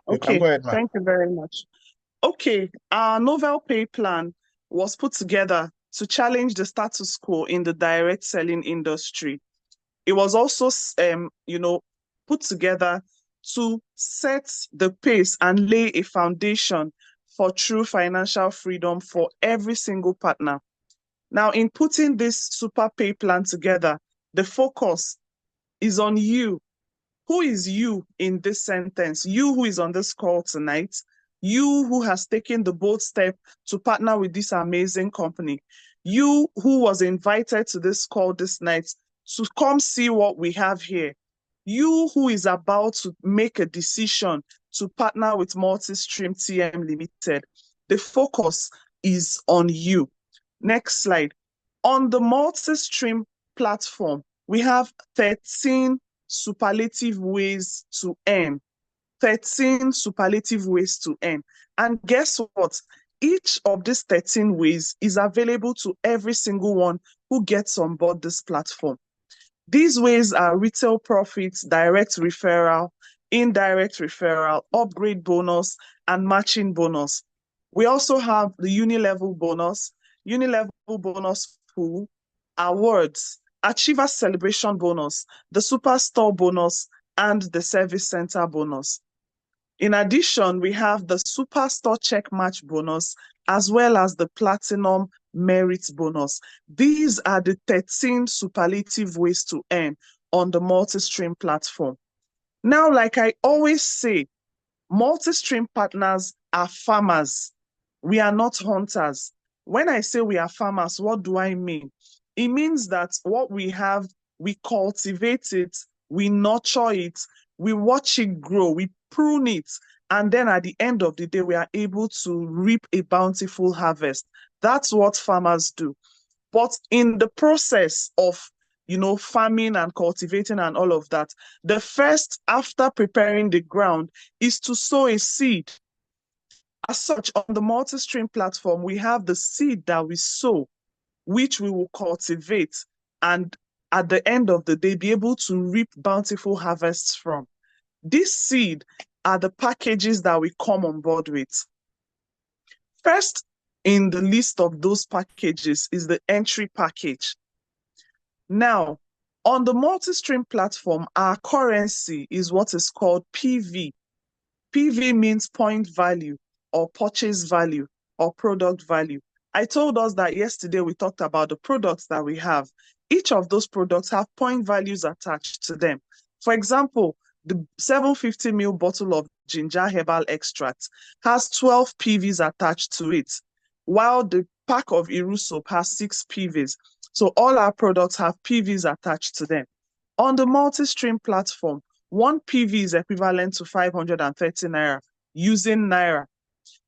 You can go Okay, ahead, ma. thank you very much. Okay, our novel pay plan was put together to challenge the status quo in the direct selling industry. It was also, put together to set the pace and lay a foundation for true financial freedom for every single partner. Now, in putting this super pay plan together, the focus is on you. Who is you in this sentence? You who is on this call tonight, you who has taken the bold step to partner with this amazing company, you who was invited to this call this night to come see what we have here, you who is about to make a decision to partner with Multistream TM Limited. The focus is on you. Next slide. On the Multistream platform, we have 13 superlative ways to earn. 13 superlative ways to earn. And guess what? Each of these 13 ways is available to every single one who gets on board this platform. These ways are retail profits, direct referral, indirect referral, upgrade bonus, and matching bonus. We also have the uni-level bonus pool, awards, achiever celebration bonus, the superstore bonus, and the service center bonus. In addition, we have the Superstore Check Match bonus as well as the Platinum Merit bonus. These are the 13 superlative ways to earn on the Multistream platform. Now, like I always say, Multistream partners are farmers. We are not hunters. When I say we are farmers, what do I mean? It means that what we have, we cultivate it, we nurture it, we watch it grow, we prune it, and then at the end of the day, we are able to reap a bountiful harvest. That's what farmers do. But in the process of farming and cultivating and all of that, the first after preparing the ground is to sow a seed. As such, on the Multistream platform, we have the seed that we sow, which we will cultivate and at the end of the day be able to reap bountiful harvests from. This seed are the packages that we come on board with. First in the list of those packages is the entry package. Now, on the Multistream platform, our currency is what is called PV. PV means point value or purchase value or product value. I told us that yesterday we talked about the products that we have. Each of those products have point values attached to them. For example, the 750 ml bottle of Jinja Herbal extract has 12 PVs attached to it, while the pack of Iru soap has 6 PVs. So all our products have PVs attached to them. On the Multistream platform, one PV is equivalent to 530 naira using naira.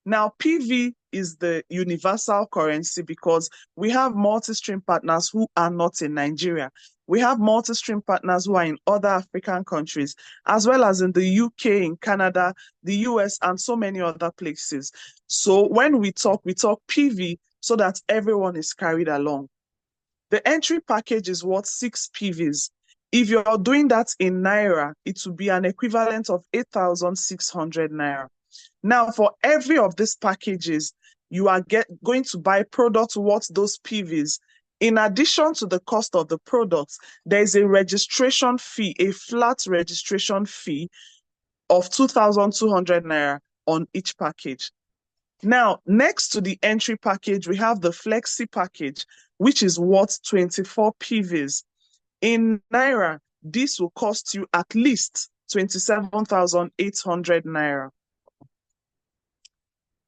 Now, PV is the universal currency because we have Multistream partners who are not in Nigeria. We have Multistream partners who are in other African countries, as well as in the UK, in Canada, the US, and so many other places. So when we talk PV so that everyone is carried along. The entry package is worth 6 PVs. If you're doing that in naira, it will be an equivalent of 8,600 naira. Now, for every of these packages, you are going to buy products worth those PVs. In addition to the cost of the products, there is a registration fee, a flat registration fee of 2,200 naira on each package. Now, next to the entry package, we have the Flexi package, which is worth 24 PVs. In naira, this will cost you at least 27,800 naira.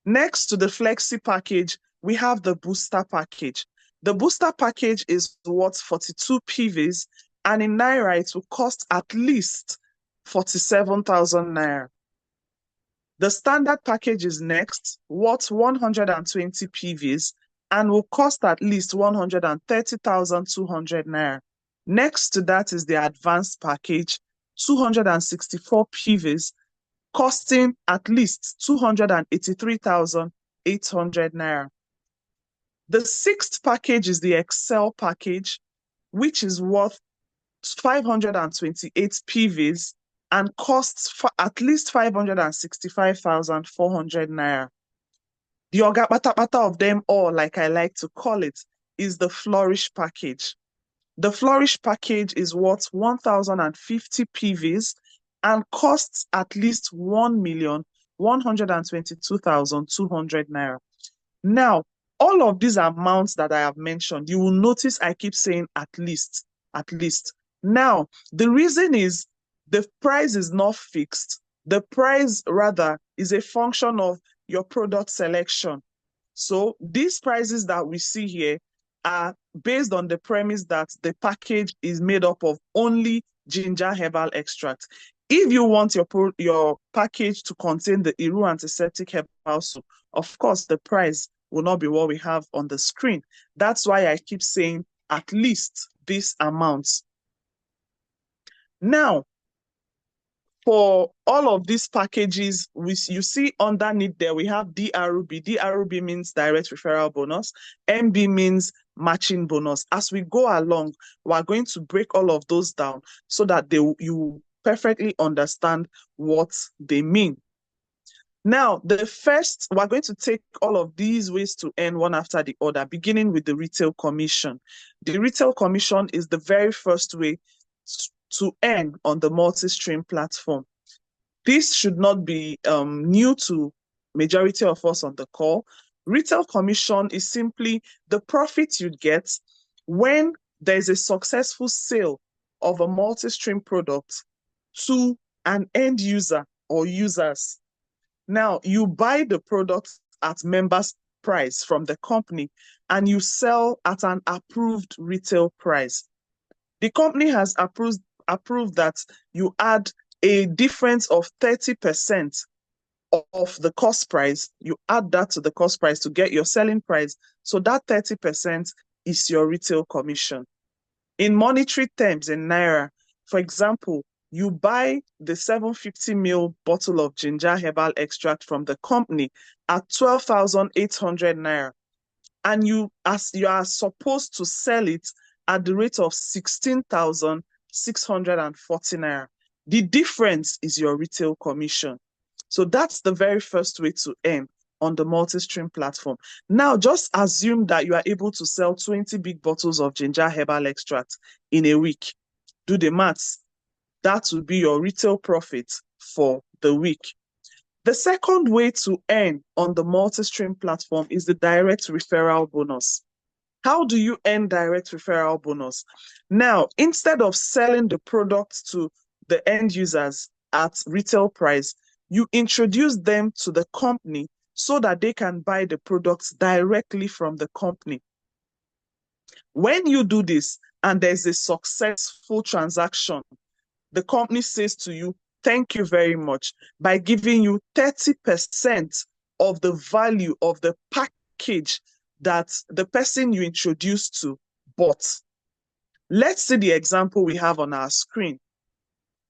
Next to the Flexi package, we have the Booster package. The Booster package is worth 42 PVs, and in naira, it will cost at least 47,000 naira. The standard package is next, worth 120 PVs, and will cost at least 130,200 naira. Next to that is the advanced package, 264 PVs, costing at least 283,800 naira. The sixth package is the Excel package, which is worth 528 PVs and costs at least 565,400 naira. The oga pata of them all, like I like to call it, is the Flourish package. The Flourish package is worth 1,050 PVs and costs at least 1,122,200 naira. Now, all of these amounts that I have mentioned, you will notice I keep saying at least, at least. Now, the reason is the price is not fixed. The price rather is a function of your product selection. So these prices that we see here are based on the premise that the package is made up of only ginger herbal extract. If you want your package to contain the Iru antiseptic herbal soup, of course, the price will not be what we have on the screen. That's why I keep saying at least this amount. Now, for all of these packages, you see underneath there, we have DRB. DRB means direct referral bonus. MB means matching bonus. As we go along, we're going to break all of those down so that you perfectly understand what they mean. Now, we're going to take all of these ways to earn one after the other, beginning with the retail commission. The retail commission is the very first way to earn on the Multistream platform. This should not be new to majority of us on the call. Retail commission is simply the profit you get when there's a successful sale of a Multistream product to an end user or users. Now, you buy the product at members' price from the company and you sell at an approved retail price. The company has approved that you add a difference of 30% of the cost price. You add that to the cost price to get your selling price. So that 30% is your retail commission. In monetary terms, in Naira, for example, you buy the 750 ml bottle of ginger herbal extract from the company at 12,800 Naira. And you are supposed to sell it at the rate of 16,640 Naira. The difference is your retail commission. So that's the very first way to earn on the Multistream platform. Now, just assume that you are able to sell 20 big bottles of ginger herbal extract in a week. Do the maths. That will be your retail profit for the week. The second way to earn on the Multistream platform is the direct referral bonus. How do you earn direct referral bonus? Now, instead of selling the product to the end users at retail price, you introduce them to the company so that they can buy the products directly from the company. When you do this and there's a successful transaction, the company says to you, thank you very much, by giving you 30% of the value of the package that the person you introduced to bought. Let's see the example we have on our screen.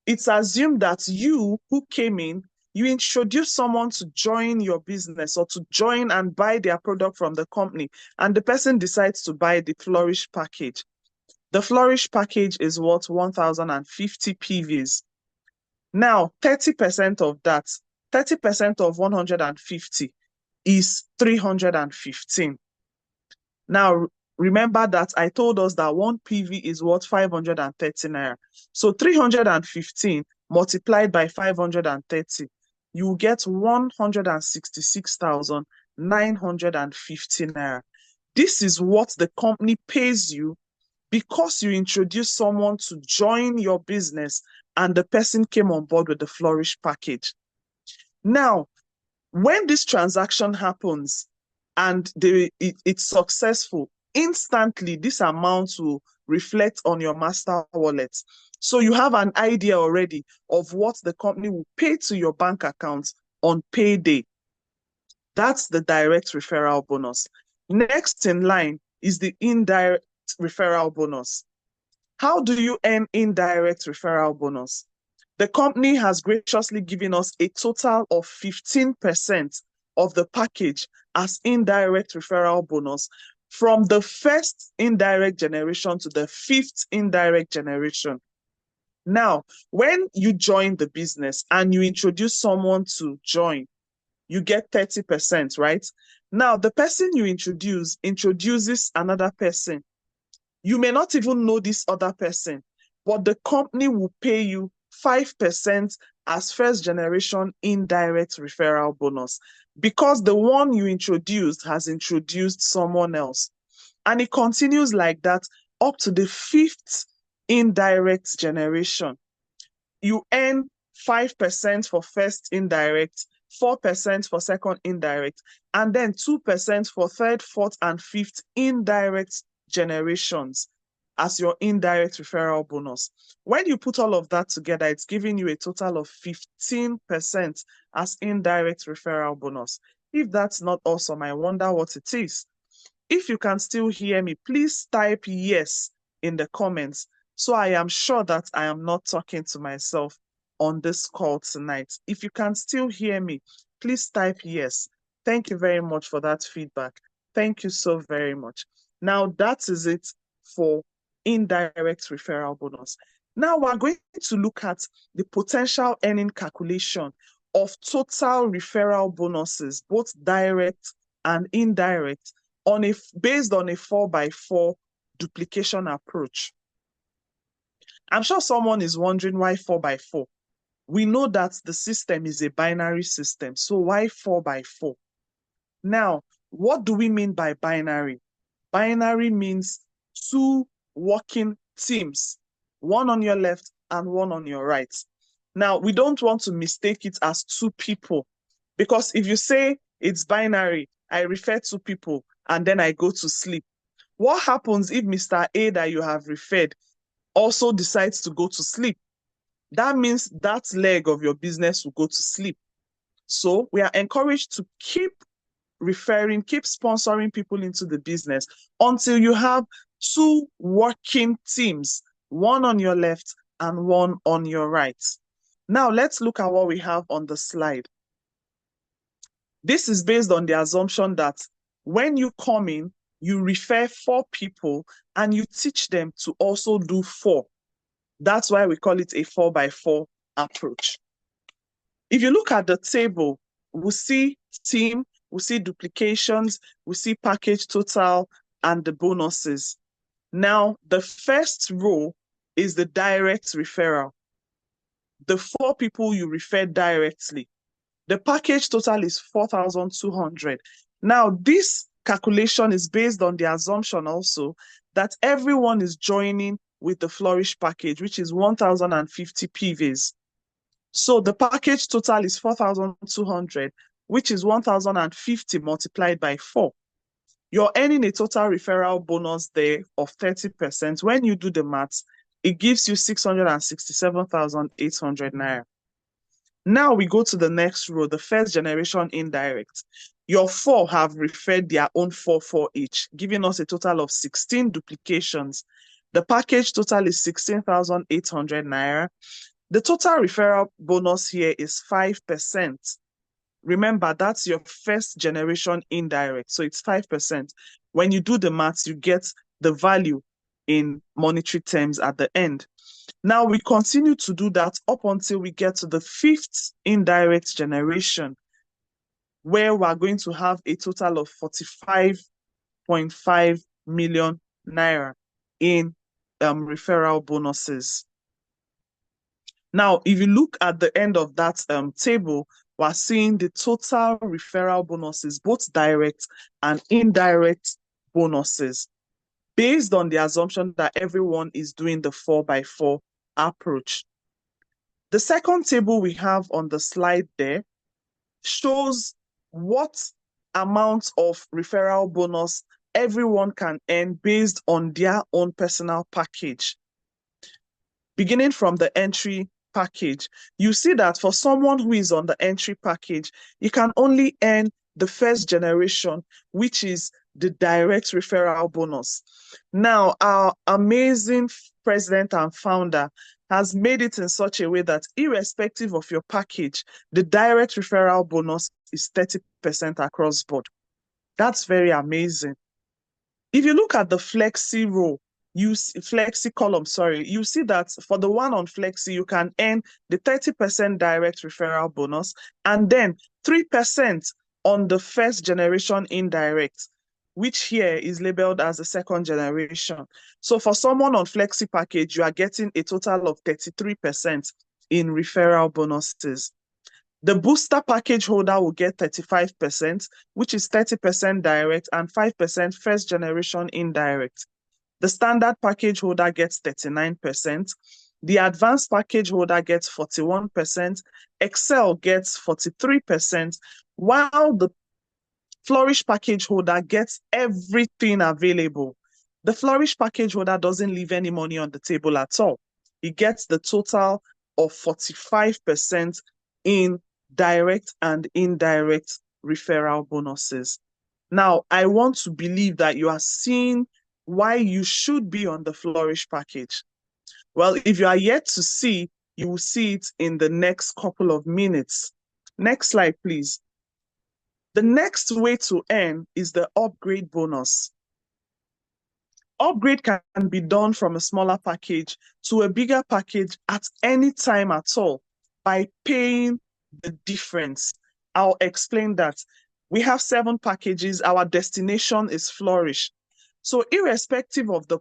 It's assumed that you who came in, you introduce someone to join your business or to join and buy their product from the company, and the person decides to buy the Flourish package. The Flourish package is worth 1,050 PVs. Now, 30% of that, 30% of 150 is 315. Now, remember that I told us that one PV is worth 530 Naira. So 315 multiplied by 530, you get 166,950 Naira. This is what the company pays you because you introduced someone to join your business and the person came on board with the Flourish package. Now, when this transaction happens and it's successful, instantly this amount will reflect on your master wallet. So you have an idea already of what the company will pay to your bank account on payday. That's the direct referral bonus. Next in line is the indirect referral bonus. How do you earn indirect referral bonus? The company has graciously given us a total of 15% of the package as indirect referral bonus from the first indirect generation to the fifth indirect generation. Now, when you join the business and you introduce someone to join, you get 30%, right? Now, the person you introduces another person. You may not even know this other person, but the company will pay you 5% as first generation indirect referral bonus because the one you introduced has introduced someone else. And it continues like that up to the fifth indirect generation. You earn 5% for first indirect, 4% for second indirect, and then 2% for third, fourth, and fifth indirect generations as your indirect referral bonus. When you put all of that together, it's giving you a total of 15% as indirect referral bonus. If that's not awesome, I wonder what it is. If you can still hear me, please type yes in the comments so I am sure that I am not talking to myself on this call tonight. If you can still hear me, please type yes. Thank you very much for that feedback. Thank you so very much. Now that is it for indirect referral bonus. Now we're going to look at the potential earning calculation of total referral bonuses, both direct and indirect, based on a 4x4 duplication approach. I'm sure someone is wondering why 4x4. We know that the system is a binary system, so why 4x4? Now, what do we mean by binary? Binary means two working teams, one on your left and one on your right. Now, we don't want to mistake it as two people, because if you say it's binary, I refer to people and then I go to sleep. What happens if Mr. A that you have referred also decides to go to sleep? That means that leg of your business will go to sleep. So we are encouraged to keep sponsoring people into the business until you have two working teams, one on your left and one on your right. Now let's look at what we have on the slide. This is based on the assumption that when you come in, you refer 4 people and you teach them to also do 4. That's why we call it a 4x4 approach. If you look at the table, we see team, we see duplications, we see package total, and the bonuses. Now, the first row is the direct referral. The 4 people you refer directly. The package total is 4,200. Now, this calculation is based on the assumption also that everyone is joining with the Flourish package, which is 1,050 PVs. So the package total is 4,200, which is 1,050 multiplied by 4. You're earning a total referral bonus there of 30%. When you do the maths, it gives you 667,800 naira. Now we go to the next row, the first generation indirect. Your 4 have referred their own 4 each, giving us a total of 16 duplications. The package total is 16,800 naira. The total referral bonus here is 5%. Remember, that's your first generation indirect, so it's 5%. When you do the maths, you get the value in monetary terms at the end. Now we continue to do that up until we get to the 5th indirect generation, where we're going to have a total of 45.5 million naira in referral bonuses. Now, if you look at the end of that table, we're seeing the total referral bonuses, both direct and indirect bonuses, based on the assumption that everyone is doing the 4x4 approach. The second table we have on the slide there shows what amount of referral bonus everyone can earn based on their own personal package. Beginning from the entry package, you see that for someone who is on the entry package, you can only earn the first generation, which is the direct referral bonus. Now, our amazing president and founder has made it in such a way that irrespective of your package, the direct referral bonus is 30% across board. That's very amazing. If you look at the flexi row, Flexi column, sorry, you see that for the one on Flexi, you can earn the 30% direct referral bonus and then 3% on the first generation indirect, which here is labeled as the second generation. So for someone on Flexi package, you are getting a total of 33% in referral bonuses. The booster package holder will get 35%, which is 30% direct and 5% first generation indirect. The standard package holder gets 39%. The advanced package holder gets 41%. Excel gets 43%, while the Flourish package holder gets everything available. The Flourish package holder doesn't leave any money on the table at all. He gets the total of 45% in direct and indirect referral bonuses. Now, I want to believe that you are seeing why you should be on the Flourish package. Well, if you are yet to see, you will see it in the next couple of minutes. Next slide, please. The next way to earn is the upgrade bonus. Upgrade can be done from a smaller package to a bigger package at any time at all by paying the difference. I'll explain that. We have 7 packages. Our destination is Flourish. So irrespective of the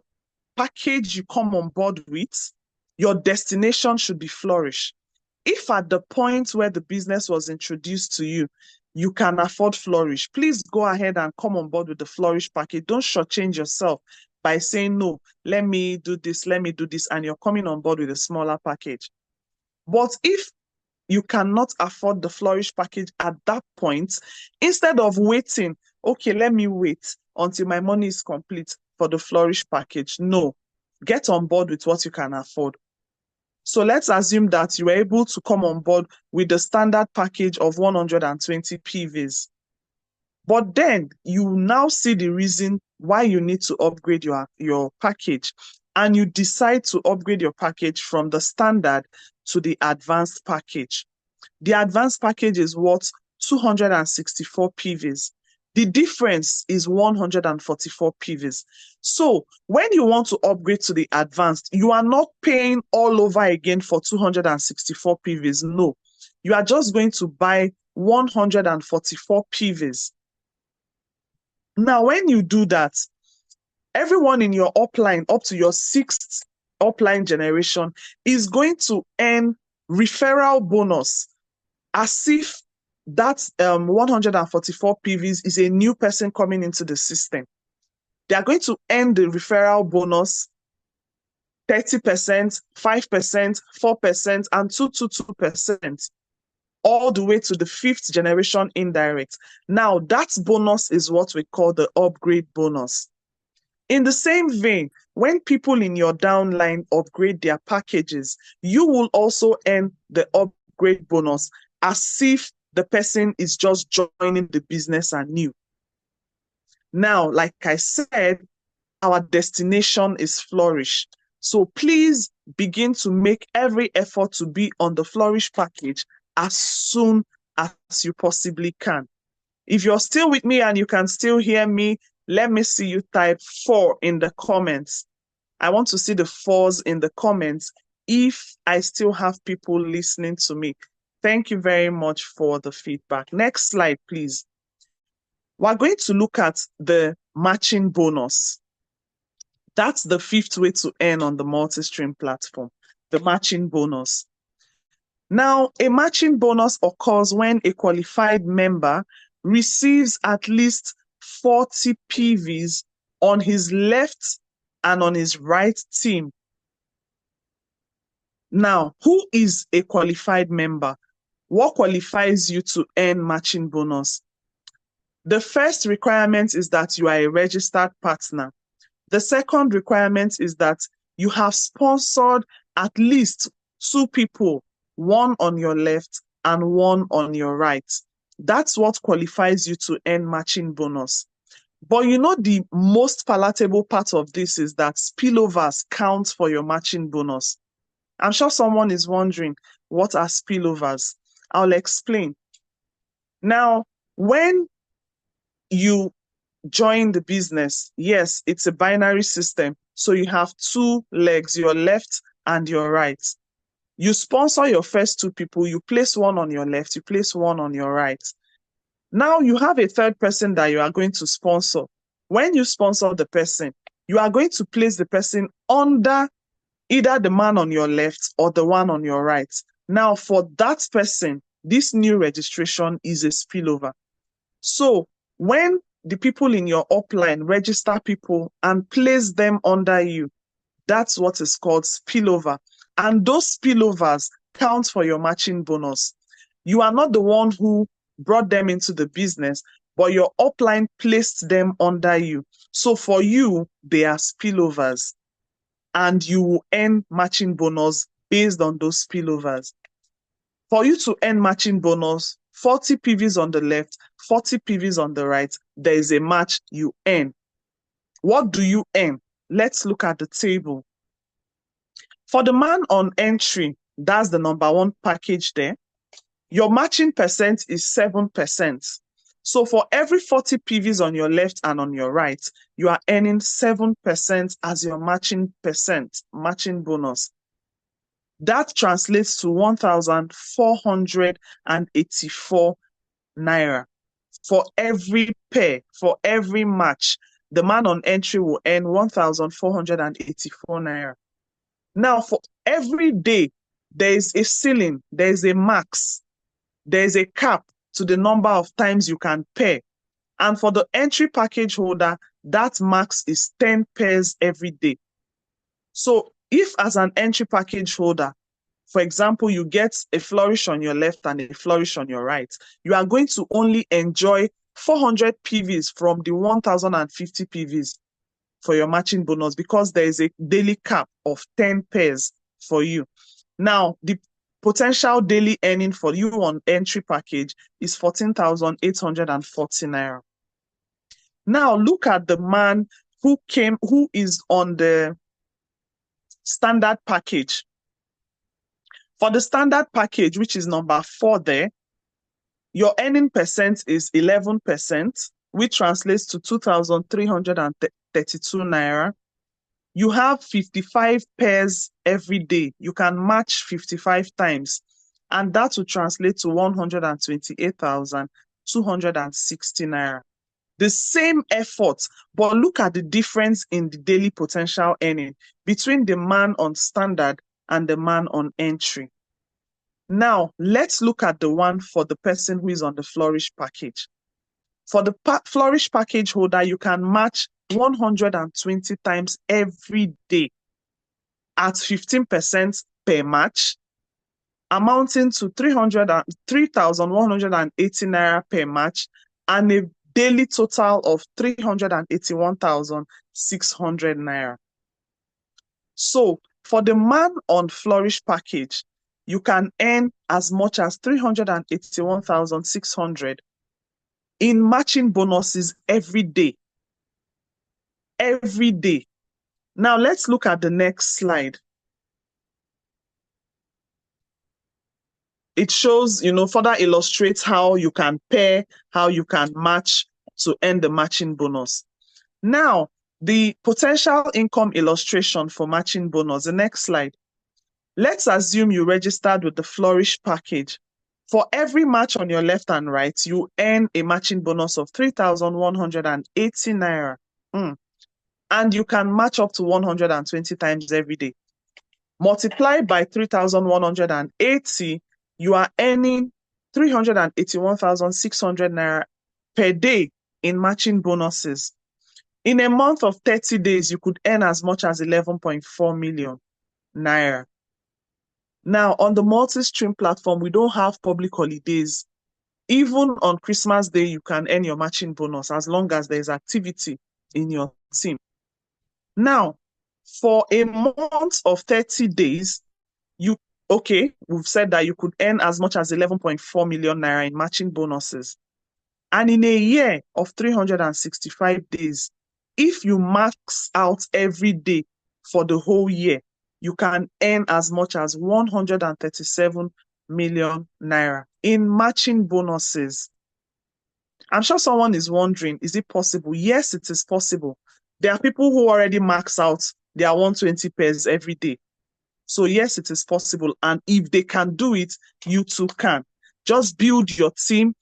package you come on board with, your destination should be Flourish. If at the point where the business was introduced to you, you can afford Flourish, please go ahead and come on board with the Flourish package. Don't shortchange yourself by saying, no, let me do this, and you're coming on board with a smaller package. But if you cannot afford the Flourish package at that point, instead of waiting, okay, let me wait until my money is complete for the Flourish package. No, get on board with what you can afford. So let's assume that you were able to come on board with the standard package of 120 PVs. But then you now see the reason why you need to upgrade your package, and you decide to upgrade your package from the standard to the advanced package. The advanced package is worth 264 PVs. The difference is 144 PVs. So when you want to upgrade to the advanced, you are not paying all over again for 264 PVs. No, you are just going to buy 144 PVs. Now, when you do that, everyone in your upline up to your 6th upline generation is going to earn referral bonus as if that 144 PVs is a new person coming into the system. They are going to earn the referral bonus 30%, 5%, 4%, and 222%, all the way to the 5th generation indirect. Now, that bonus is what we call the upgrade bonus. In the same vein, when people in your downline upgrade their packages, you will also earn the upgrade bonus as if the person is just joining the business anew. Now, like I said, our destination is Flourish. So please begin to make every effort to be on the Flourish package as soon as you possibly can. If you're still with me and you can still hear me, let me see you type 4 in the comments. I want to see the 4s in the comments if I still have people listening to me. Thank you very much for the feedback. Next slide, please. We're going to look at the matching bonus. That's the 5th way to earn on the Multistream platform, the matching bonus. Now, a matching bonus occurs when a qualified member receives at least 40 PVs on his left and on his right team. Now, who is a qualified member? What qualifies you to earn matching bonus? The first requirement is that you are a registered partner. The second requirement is that you have sponsored at least 2 people, one on your left and one on your right. That's what qualifies you to earn matching bonus. But you know, the most palatable part of this is that spillovers count for your matching bonus. I'm sure someone is wondering, what are spillovers? I'll explain. Now, when you join the business, yes, it's a binary system. So you have two legs, your left and your right. You sponsor your first two people, you place one on your left, you place one on your right. Now you have a third person that you are going to sponsor. When you sponsor the person, you are going to place the person under either the man on your left or the one on your right. Now, for that person, this new registration is a spillover. So when the people in your upline register people and place them under you, that's what is called spillover. And those spillovers count for your matching bonus. You are not the one who brought them into the business, but your upline placed them under you. So for you, they are spillovers, and you will earn matching bonus based on those spillovers. For you to earn matching bonus, 40 PVs on the left, 40 PVs on the right, there is a match you earn. What do you earn? Let's look at the table. For the man on entry, that's the number one package there. Your matching percent is 7%. So for every 40 PVs on your left and on your right, you are earning 7% as your matching bonus. That translates to 1,484 naira for every pair, for every match. The man on entry will earn 1,484 naira. Now, for every day, there is a ceiling, there is a max, there is a cap to the number of times you can pair. And for the entry package holder, that max is 10 pairs every day. So if as an entry package holder, for example, you get a flourish on your left and a flourish on your right, you are going to only enjoy 400 PVs from the 1,050 PVs for your matching bonus, because there is a daily cap of 10 pairs for you. Now, the potential daily earning for you on entry package is 14,840 naira. Now, look at the man who is on the standard package. For the standard package, which is number 4 there, your earning percent is 11%, which translates to 2,332 naira. You have 55 pairs every day. You can match 55 times, and that will translate to 128,260 naira. The same effort, but look at the difference in the daily potential earning between the man on standard and the man on entry. Now, let's look at the one for the person who is on the flourish package. For the flourish package holder, you can match 120 times every day at 15% per match, amounting to 3,180 naira per match, and a daily total of 381,600 naira. So for the man on flourish package, you can earn as much as 381,600 in matching bonuses every day. Every day. Now let's look at the next slide. It shows, further illustrates how you can pair, how you can match to earn the matching bonus. Now, the potential income illustration for matching bonus, the next slide. Let's assume you registered with the flourish package. For every match on your left and right, you earn a matching bonus of 3,180 naira. And you can match up to 120 times every day. Multiply by 3,180, you are earning 381,600 naira per day in matching bonuses. In a month of 30 days, you could earn as much as 11.4 million naira. Now, on the Multistream platform, we don't have public holidays. Even on Christmas Day, you can earn your matching bonus as long as there is activity in your team. Now, for a month of 30 days, we've said that you could earn as much as 11.4 million naira in matching bonuses. And in a year of 365 days, if you max out every day for the whole year, you can earn as much as 137 million naira in matching bonuses. I'm sure someone is wondering, is it possible? Yes, it is possible. There are people who already max out their 120 pairs every day. So yes, it is possible. And if they can do it, you too can. Just build your team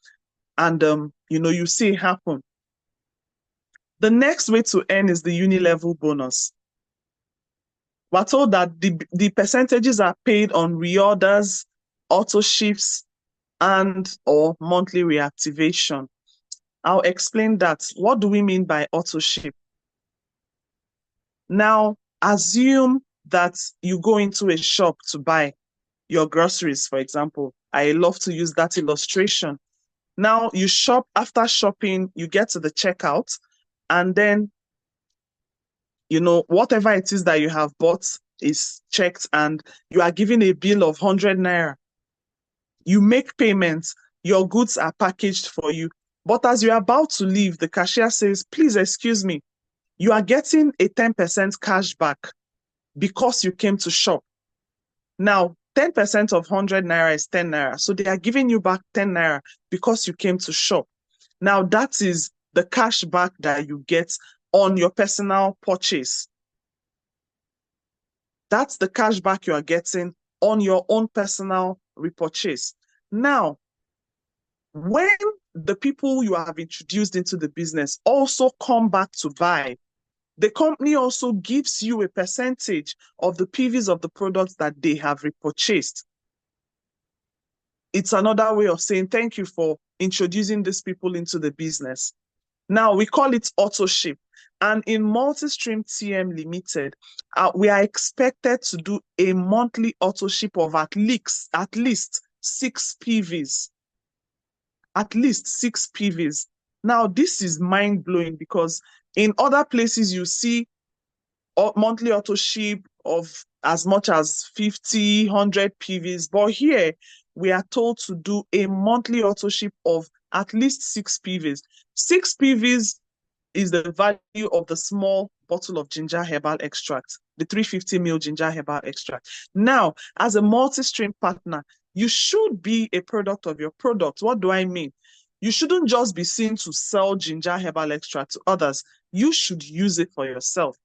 and, you see it happen. The next way to earn is the uni-level bonus. We're told that the percentages are paid on reorders, auto shifts, and or monthly reactivation. I'll explain that. What do we mean by auto ship? Now, assume that you go into a shop to buy your groceries, for example. I love to use that illustration. Now, you shop, after shopping, you get to the checkout, and then, whatever it is that you have bought is checked, and you are given a bill of 100 naira. You make payments, your goods are packaged for you. But as you're about to leave, the cashier says, please excuse me, you are getting a 10% cash back because you came to shop. Now, 10% of 100 naira is 10 naira. So they are giving you back 10 naira because you came to shop. Now, that is the cash back that you get on your personal purchase. That's the cash back you are getting on your own personal repurchase. Now, when the people you have introduced into the business also come back to buy, the company also gives you a percentage of the PVs of the products that they have repurchased. It's another way of saying thank you for introducing these people into the business. Now, we call it auto ship. And in Multistream TM Limited, we are expected to do a monthly auto ship of at least 6 PVs. At least 6 PVs. Now, this is mind-blowing because in other places you see monthly auto ship of as much as 50, 100 PVs. But here, we are told to do a monthly auto ship of at least 6 PVs. 6 PVs is the value of the small bottle of Jinja Herbal extract, the 350 ml Jinja Herbal extract. Now, as a multi-stream partner, you should be a product of your product. What do I mean? You shouldn't just be seen to sell Jinja Herbal extract to others. You should use it for yourself.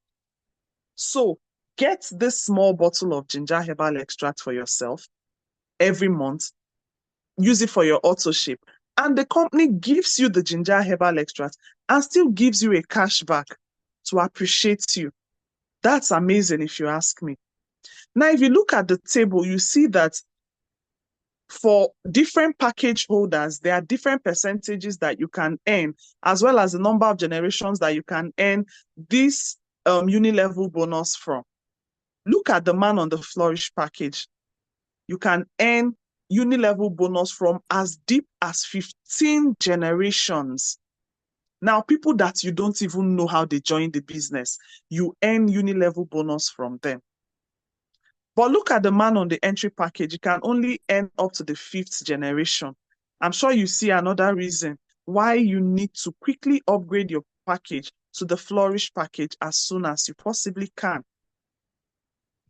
So get this small bottle of Jinja Herbal extract for yourself every month. Use it for your auto ship. And the company gives you the Jinja Herbal extract and still gives you a cashback to appreciate you. That's amazing if you ask me. Now, if you look at the table, you see that for different package holders, there are different percentages that you can earn, as well as the number of generations that you can earn this uni-level bonus from. Look at the man on the Flourish package. You can earn uni-level bonus from as deep as 15 generations. Now, people that you don't even know how they joined the business, you earn uni-level bonus from them. But look at the man on the entry package. You can only earn up to the 5th generation. I'm sure you see another reason why you need to quickly upgrade your package to the Flourish package as soon as you possibly can.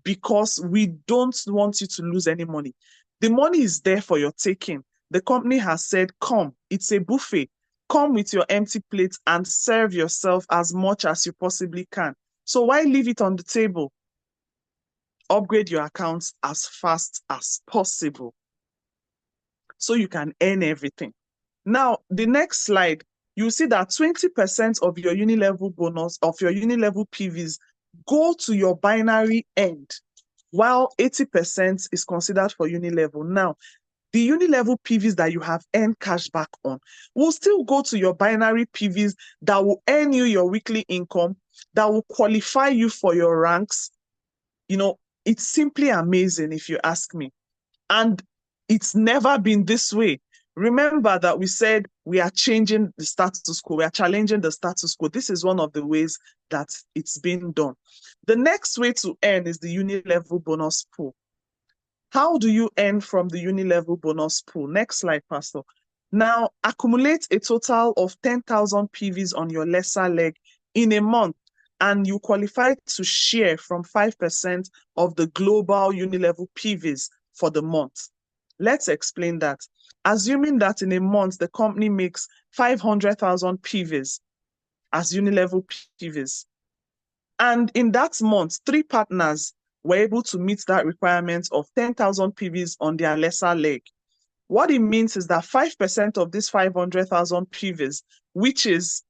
Because we don't want you to lose any money. The money is there for your taking. The company has said, come, it's a buffet. Come with your empty plate and serve yourself as much as you possibly can. So why leave it on the table? Upgrade your accounts as fast as possible so you can earn everything. Now, the next slide, you see that 20% of your uni-level bonus, of your uni-level PVs, go to your binary end, while 80% is considered for uni-level. Now, the uni-level PVs that you have earned cash back on will still go to your binary PVs that will earn you your weekly income, that will qualify you for your ranks. It's simply amazing if you ask me. And it's never been this way. Remember that we said we are changing the status quo. We are challenging the status quo. This is one of the ways that it's been done. The next way to earn is the uni-level bonus pool. How do you earn from the uni-level bonus pool? Next slide, Pastor. Now, accumulate a total of 10,000 PVs on your lesser leg in a month, and you qualify to share from 5% of the global uni-level PVs for the month. Let's explain that. Assuming that in a month, the company makes 500,000 PVs as uni-level PVs. And in that month, 3 partners were able to meet that requirement of 10,000 PVs on their lesser leg. What it means is that 5% of this 500,000 PVs, which is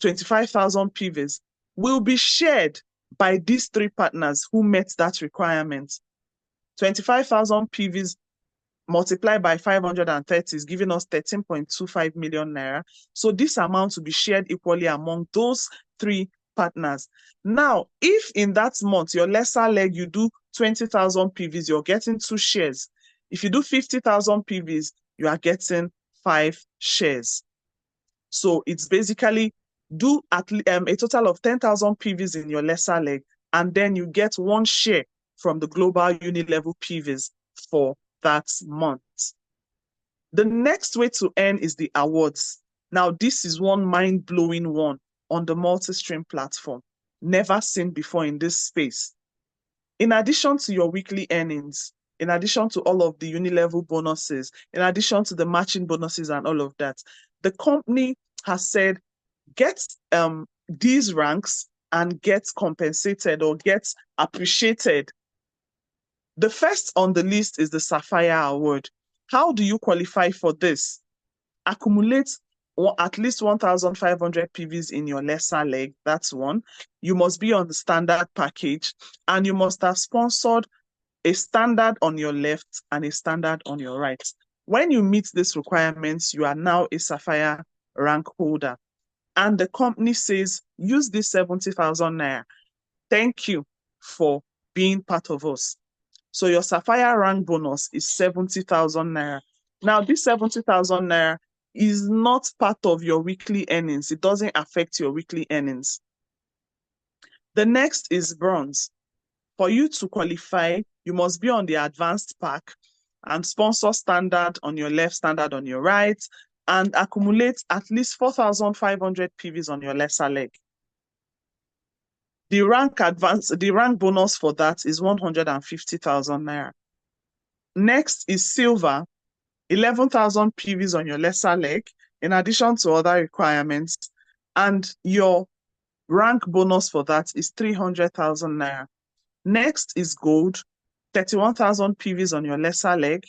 25,000 PVs, will be shared by these 3 partners who met that requirement. 25,000 PVs multiplied by 530 is giving us 13.25 million naira. So this amount will be shared equally among those 3 partners. Now, if in that month, your lesser leg, you do 20,000 PVs, you're getting 2 shares. If you do 50,000 PVs, you are getting 5 shares. So it's basically do at a total of 10,000 PVs in your lesser leg, and then you get 1 share from the global uni-level PVs for that month. The next way to earn is the awards. Now, this is one mind-blowing one on the Multistream platform, never seen before in this space. In addition to your weekly earnings, in addition to all of the uni-level bonuses, in addition to the matching bonuses and all of that, the company has said, get these ranks and get compensated or get appreciated. The first on the list is the Sapphire Award. How do you qualify for this? Accumulate at least 1,500 PVs in your lesser leg. That's one. You must be on the standard package, and you must have sponsored a standard on your left and a standard on your right. When you meet these requirements, you are now a Sapphire rank holder. And the company says, use this 70,000 naira. Thank you for being part of us. So your Sapphire rank bonus is 70,000 naira. Now, this 70,000 naira is not part of your weekly earnings. It doesn't affect your weekly earnings. The next is bronze. For you to qualify, you must be on the advanced pack and sponsor standard on your left, standard on your right, and accumulate at least 4,500 PVs on your lesser leg. The rank bonus for that is 150,000 naira. Next is silver, 11,000 PVs on your lesser leg, in addition to other requirements. And your rank bonus for that is 300,000 naira. Next is gold, 31,000 PVs on your lesser leg.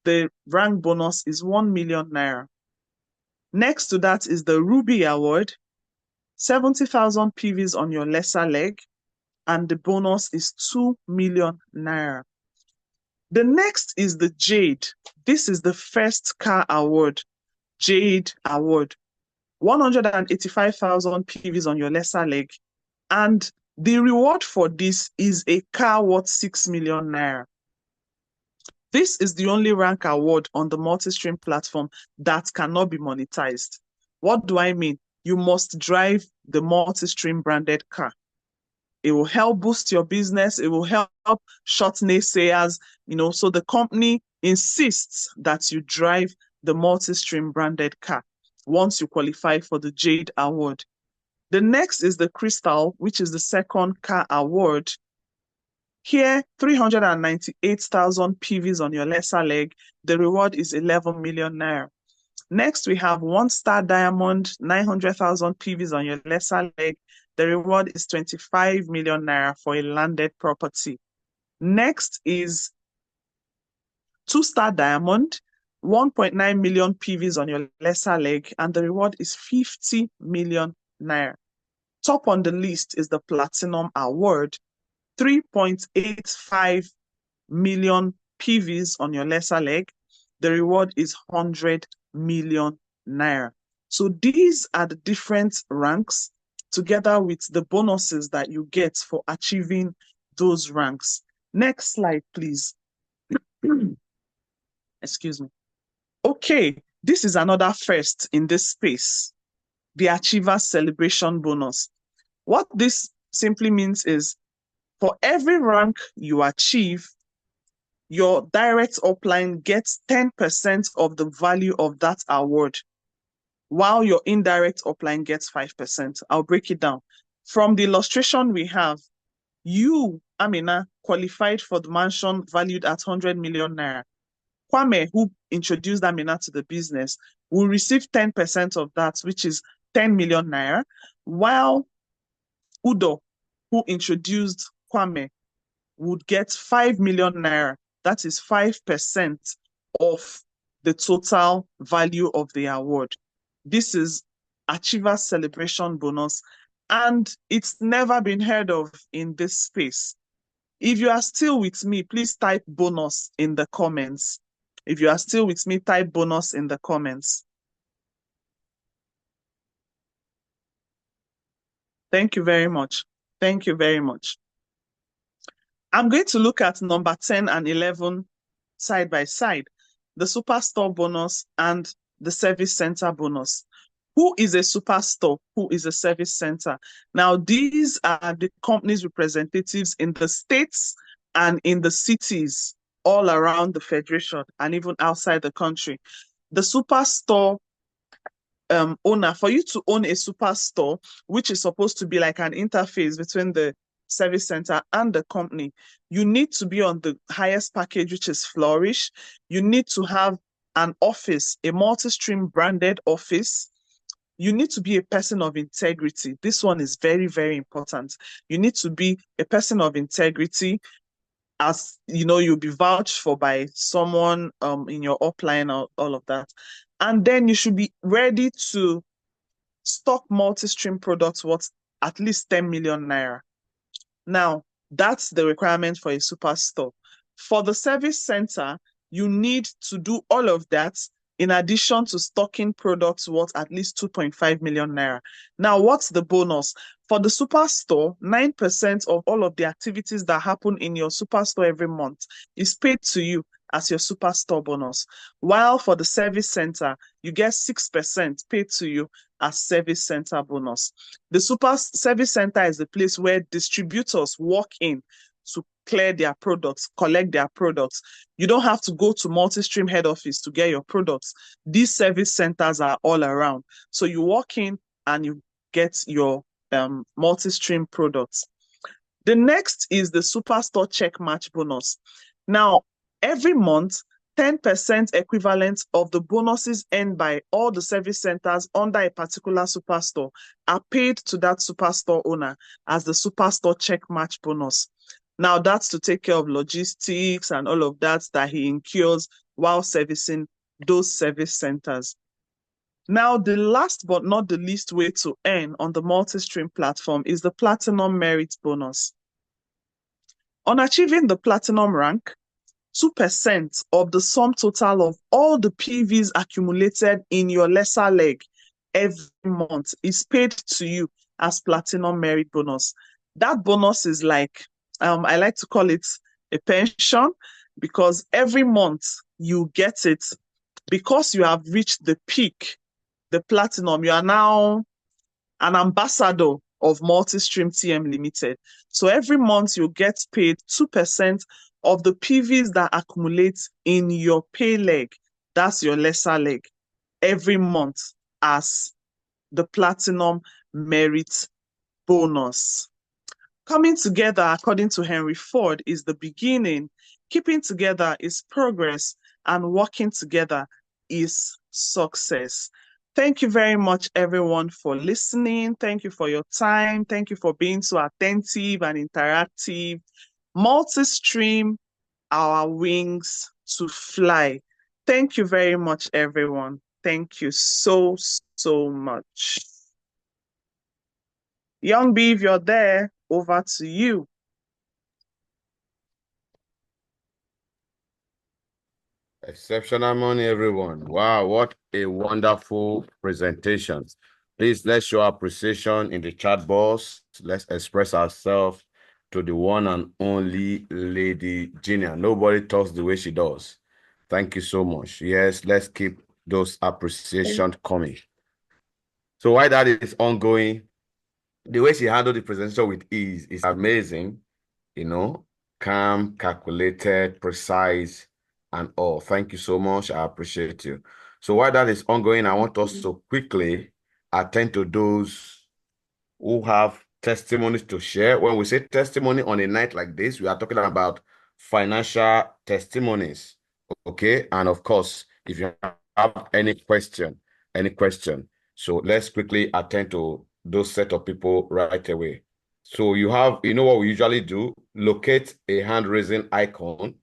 The rank bonus is 1 million naira. Next to that is the Ruby Award, 70,000 PVs on your lesser leg, and the bonus is 2 million naira. The next is the Jade. This is the first car award, Jade Award, 185,000 PVs on your lesser leg, and the reward for this is a car worth 6 million naira. This is the only rank award on the Multistream platform that cannot be monetized. What do I mean? You must drive the Multistream branded car. It will help boost your business. It will help shut naysayers, so the company insists that you drive the Multistream branded car once you qualify for the Jade Award. The next is the Crystal, which is the second car award. Here, 398,000 PVs on your lesser leg. The reward is 11 million naira. Next, we have 1-star diamond, 900,000 PVs on your lesser leg. The reward is 25 million naira for a landed property. Next is 2-star diamond, 1.9 million PVs on your lesser leg, and the reward is 50 million naira. Top on the list is the Platinum Award, 3.85 million PVs on your lesser leg. The reward is 100 million naira. So these are the different ranks together with the bonuses that you get for achieving those ranks. Next slide, please. Excuse me. Okay, this is another first in this space, the Achiever Celebration Bonus. What this simply means is for every rank you achieve, your direct upline gets 10% of the value of that award, while your indirect upline gets 5%. I'll break it down. From the illustration we have, you, Amina, qualified for the mansion valued at 100 million naira. Kwame, who introduced Amina to the business, will receive 10% of that, which is 10 million naira, while Udo, who introduced Kwame would get 5 million naira. That is 5% of the total value of the award. This is Achiever's Celebration Bonus, and it's never been heard of in this space. If you are still with me, please type bonus in the comments. If you are still with me, type bonus in the comments. Thank you very much. Thank you very much. I'm going to look at number 10 and 11 side by side, the superstore bonus and the service center bonus. Who is a superstore? Who is a service center? Now, these are the company's representatives in the states and in the cities all around the federation and even outside the country. The superstore owner, for you to own a superstore, which is supposed to be like an interface between the service center and the company, you need to be on the highest package, which is Flourish. You need to have an office, a Multistream branded office. You need to be a person of integrity. This one is very, very important. You need to be a person of integrity, as you know, you'll be vouched for by someone in your upline or all of that. And then you should be ready to stock Multistream products worth at least 10 million naira. Now, that's the requirement for a superstore. For the service center, you need to do all of that in addition to stocking products worth at least 2.5 million naira. Now, what's the bonus? For the superstore, 9% of all of the activities that happen in your superstore every month is paid to you as your superstore bonus. While for the service center, you get 6% paid to you as service center bonus. The super service center is the place where distributors walk in to clear their products, collect their products. You don't have to go to Multistream head office to get your products. These service centers are all around. So you walk in and you get your Multistream products. The next is the Superstore Check Match bonus. Now, every month, 10% equivalent of the bonuses earned by all the service centers under a particular superstore are paid to that superstore owner as the Superstore Check Match bonus. Now, that's to take care of logistics and all of that he incurs while servicing those service centers. Now, the last but not the least way to earn on the Multistream platform is the Platinum Merit bonus. On achieving the Platinum rank, 2% of the sum total of all the PVs accumulated in your lesser leg every month is paid to you as Platinum Merit bonus. That bonus is like, I like to call it a pension, because every month you get it because you have reached the peak, the platinum. You are now an ambassador of Multistream TM Limited. So every month you get paid 2% of the PVs that accumulate in your pay leg, that's your lesser leg, every month as the Platinum Merit bonus. Coming together, according to Henry Ford, is the beginning. Keeping together is progress, and working together is success. Thank you very much, everyone, for listening. Thank you for your time. Thank you for being so attentive and interactive. Multistream, our wings to fly. Thank you very much, everyone. Thank you so, so much. Young B, if you're there, over to you. Exceptional morning, everyone. Wow, what a wonderful presentation. Please, let's show appreciation in the chat box. Let's express ourselves to the one and only Lady Jinja. Nobody talks the way she does. Thank you so much. Yes, let's keep those appreciations coming. So while that is ongoing, the way she handled the presentation with ease is amazing. You know, calm, calculated, precise, and all. Thank you so much. I appreciate you. So while that is ongoing, I want us to quickly attend to those who have testimonies to share. When we say testimony on a night like this, we are talking about financial testimonies. Okay. And of course, if you have any question. So let's quickly attend to those set of people right away. So you know what we usually do? Locate a hand raising icon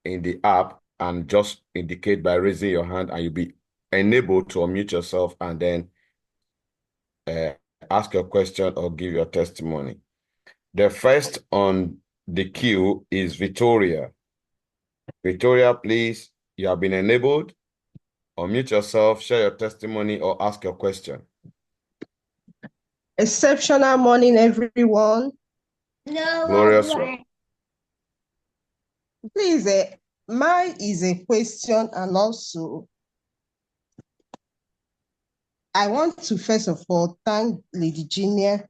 in the app and just indicate by raising your hand, and you'll be enabled to unmute yourself and then uh, ask your question or give your testimony. The first on the queue is Victoria. Victoria, please, you have been enabled. Unmute yourself, share your testimony, or ask your question. Exceptional morning, everyone. Glorious one. Please, mine is a question, and also I want to first of all thank Lady Jinja.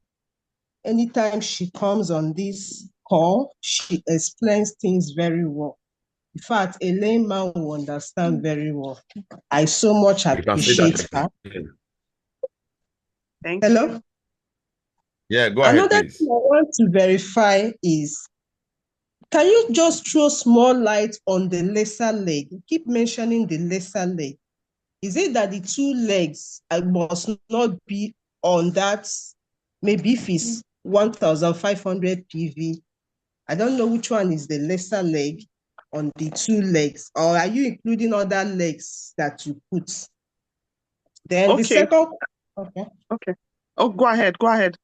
Anytime she comes on this call, she explains things very well. In fact, a layman will understand very well. I so much appreciate her. Thank Hello? you. Yeah, go ahead, Another please. thing I want to verify is, can you just throw small light on the lesser leg? You keep mentioning the lesser leg. Is it that the two legs must not be on that? Maybe if it's 1,500 PV, I don't know which one is the lesser leg on the two legs, or are you including other legs that you put? Then the Okay. second, okay. Okay. Oh, go ahead. Go ahead.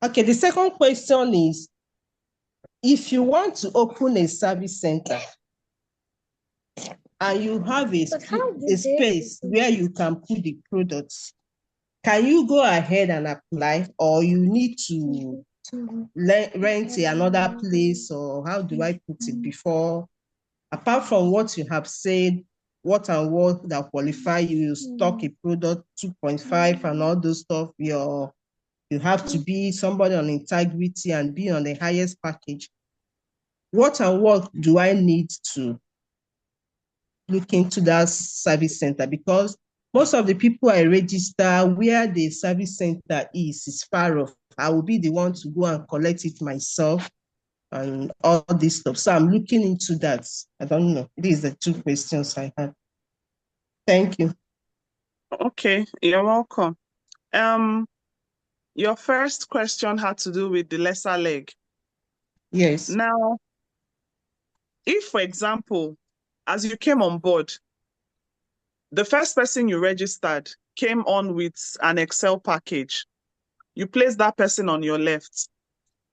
Okay, the second question is, if you want to open a service center and you have a space where you can put the products, can you go ahead and apply, or you need to rent another place, or how do I put it before? Apart from what you have said, what and what that qualify you stock a product 2.5 and all those stuff, you have to be somebody on integrity and be on the highest package. What and what do I need to look into that service center? Because most of the people I register where the service center is far off. I will be the one to go and collect it myself and all this stuff. So I'm looking into that. I don't know. These are the two questions I had. Thank you. Okay, you're welcome. Your first question had to do with the lesser leg. Yes. Now, if, for example, as you came on board, the first person you registered came on with an Excel package, you place that person on your left.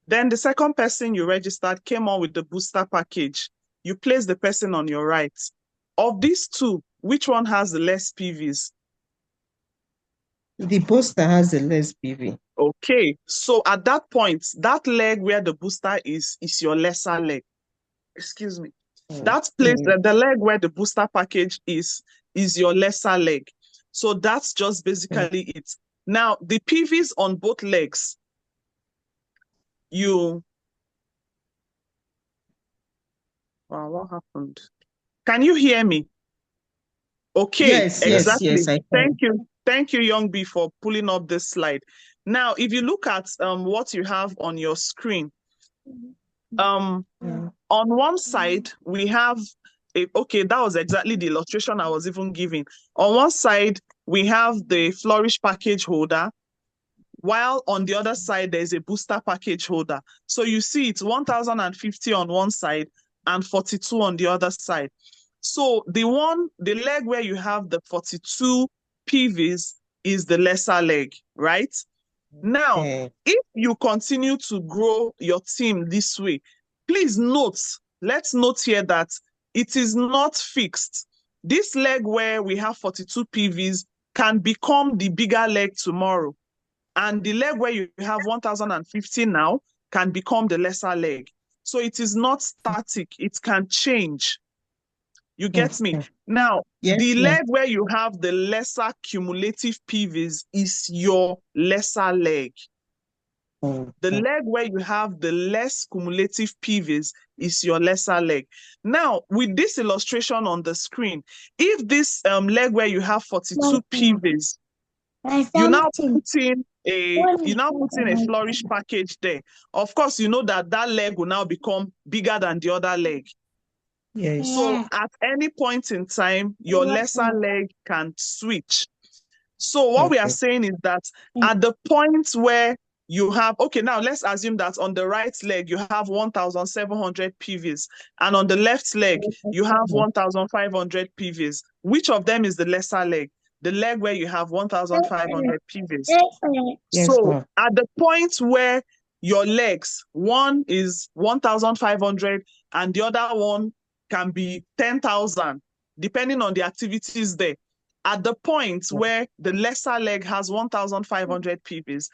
Then the second person you registered came on with the booster package. You place the person on your right. Of these two, which one has the less PVs? The booster has the less PV. Okay, so at that point, that leg where the booster is your lesser leg. Excuse me. That place, the leg where the booster package is your lesser leg. So that's just basically it. Now, the PVs on both legs, wow, what happened? Can you hear me? Okay, yes, exactly. Yes, I can. Thank you, Young B, for pulling up this slide. Now, if you look at what you have on your screen, on one side, we have okay, that was exactly the illustration I was even giving. On one side, we have the Flourish package holder, while on the other side, there's a booster package holder. So you see it's 1,050 on one side and 42 on the other side. So the leg where you have the 42 PVs is the lesser leg, right? Now, if you continue to grow your team this way, please let's note here that it is not fixed. This leg where we have 42 PVs can become the bigger leg tomorrow. And the leg where you have 1,050 now can become the lesser leg. So it is not static. It can change. You get me? Now, the leg where you have the lesser cumulative PVs is your lesser leg. The leg where you have the less cumulative PVs is your lesser leg. Now, with this illustration on the screen, if this leg where you have 42 PVs, you now put in a Flourish package there. Of course, you know that leg will now become bigger than the other leg. Yes. So at any point in time, your lesser leg can switch. So what we are saying is that at the point where you have, okay, now let's assume that on the right leg, you have 1,700 PVs, and on the left leg, you have 1,500 PVs. Which of them is the lesser leg? The leg where you have 1,500 PVs. Yes, So ma'am. at the point where your legs, one is 1,500 and the other one can be 10,000, depending on the activities there. At the point where the lesser leg has 1,500 PVs,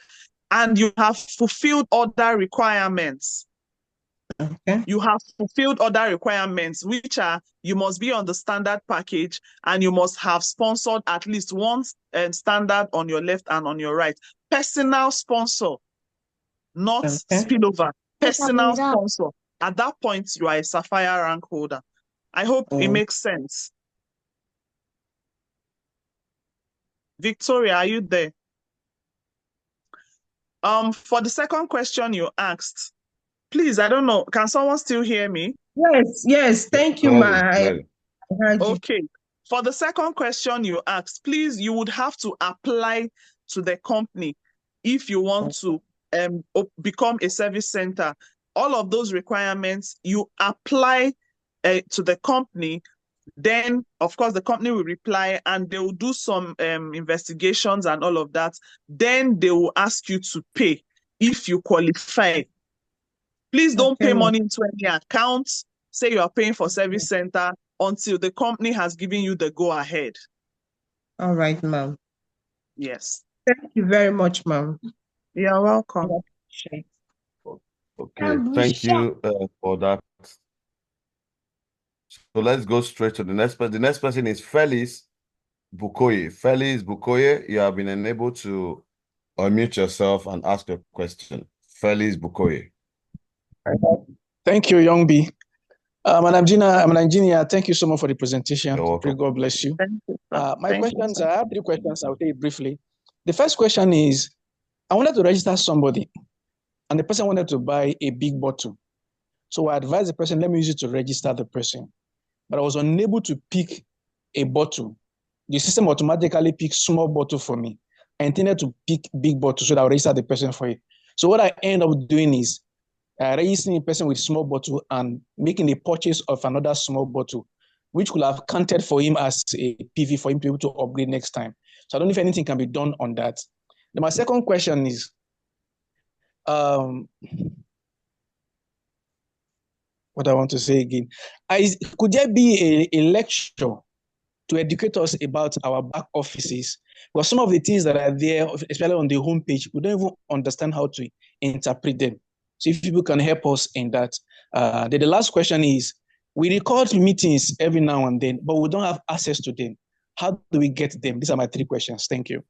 and you have fulfilled other requirements. Okay. You have fulfilled other requirements, which are you must be on the standard package and you must have sponsored at least one standard on your left and on your right. Personal sponsor, not spillover. Personal sponsor. At that point, you are a Sapphire rank holder. I hope it makes sense. Victoria, are you there? For the second question you asked, please, I don't know, can someone still hear me? Yes, thank you, ma. Okay. For the second question you asked, please, you would have to apply to the company if you want to become a service center. All of those requirements, you apply to the company. Then, of course, the company will reply and they will do some investigations and all of that. Then they will ask you to pay if you qualify. Please don't pay money into any account. Say you are paying for service center until the company has given you the go-ahead. All right, ma'am. Yes. Thank you very much, ma'am. You're welcome. Okay, thank you for that. So let's go straight to the next person. The next person is Felice Bukoye. Felice Bukoye, you have been enabled to unmute yourself and ask a question. Felice Bukoye. Thank you, Young B. Madam Gina, I'm an engineer. Thank you so much for the presentation. You're welcome. God bless you. Thank you, my questions, I have 3 questions. I'll take it briefly. The first question is, I wanted to register somebody, and the person wanted to buy a big bottle. So I advised the person, let me use it to register the person. But I was unable to pick a bottle. The system automatically picks small bottle for me. I intended to pick big bottle so that I'll register the person for it. So what I end up doing is registering a person with small bottle and making a purchase of another small bottle, which could have counted for him as a PV for him to be able to upgrade next time. So I don't know if anything can be done on that. Then my second question is, what I want to say again, could there be a lecture to educate us about our back offices? Because some of the things that are there, especially on the homepage, we don't even understand how to interpret them. So if people can help us in that. Then the last question is, we record meetings every now and then, but we don't have access to them. How do we get them? These are my 3 questions. Thank you.